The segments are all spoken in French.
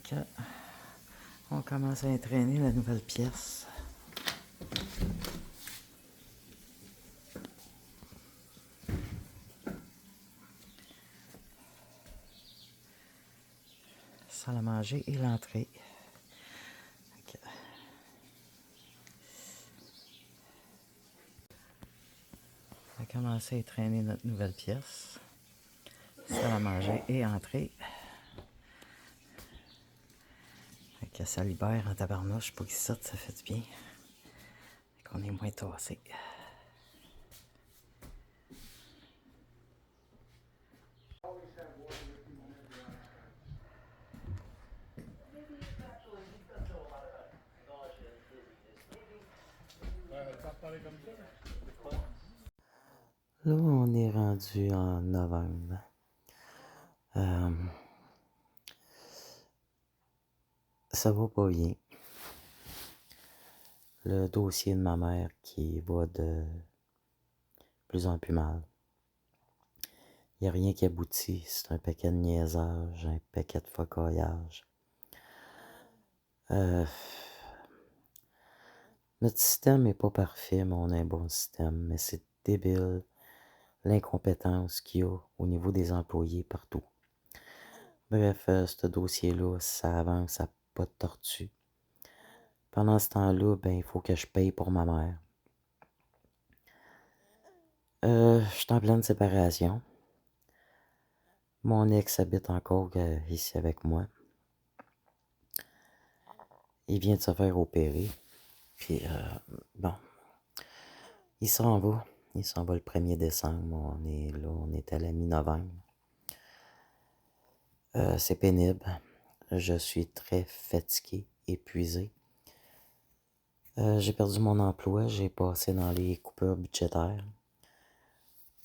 que on commence à entraîner la nouvelle pièce. Salle à manger et l'entrée. Okay. On va commencer à entraîner notre nouvelle pièce. Salle à manger et entrée. Fait que ça libère en tabarnouche pour qu'il sorte, ça fait du bien. Fait qu'on est moins tassé. Là, on est rendu en novembre. Ça va pas bien. Le dossier de ma mère qui va de plus en plus mal. Il n'y a rien qui aboutit. C'est un paquet de niaisage, un paquet de focaillage. Notre système n'est pas parfait, mais on a un bon système. Mais c'est débile l'incompétence qu'il y a au niveau des employés partout. Bref, ce dossier-là, ça avance à pas de tortue. Pendant ce temps-là, ben, il faut que je paye pour ma mère. Je suis en pleine séparation. Mon ex habite encore ici avec moi. Il vient de se faire opérer. Puis, bon, il s'en va. Il s'en va le 1er décembre. On est là, on est à la mi-novembre. C'est pénible. Je suis très fatigué, épuisé. J'ai perdu mon emploi. J'ai passé dans les coupures budgétaires.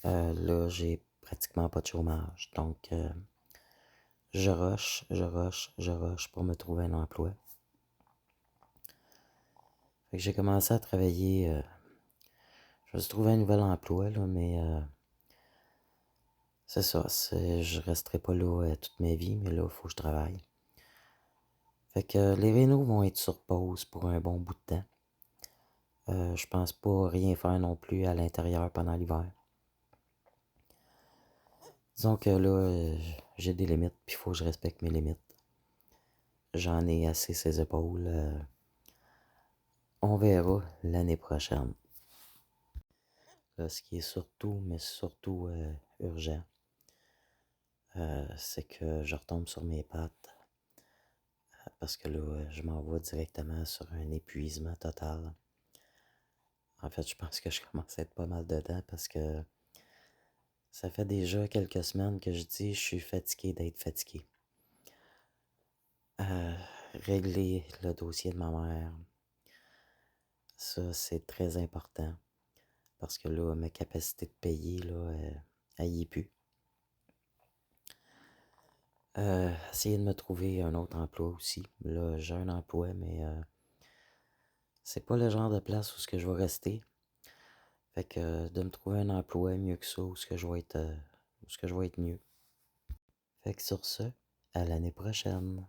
Là, j'ai pratiquement pas de chômage. Donc, je rush pour me trouver un emploi. Fait que j'ai commencé à travailler. Je me suis trouvé un nouvel emploi, là, mais c'est ça. Je resterai pas là toute ma vie, mais là, il faut que je travaille. Fait que les rénaux vont être sur pause pour un bon bout de temps. Je pense pas rien faire non plus à l'intérieur pendant l'hiver. Disons que là, j'ai des limites, puis il faut que je respecte mes limites. J'en ai assez ses épaules. On verra l'année prochaine. Là, ce qui est surtout, mais surtout urgent, c'est que je retombe sur mes pattes. Parce que là, je m'envoie directement sur un épuisement total. En fait, je pense que je commence à être pas mal dedans parce que ça fait déjà quelques semaines que je dis je suis fatigué d'être fatigué. Régler le dossier de ma mère, ça c'est très important. Parce que là, ma capacité de payer, là, elle y est plus. Essayer de me trouver un autre emploi aussi. Là, j'ai un emploi, mais c'est pas le genre de place où ce que je vais rester. Fait que de me trouver un emploi mieux que ça, où ce que je vais être mieux. Fait que sur ce, à l'année prochaine.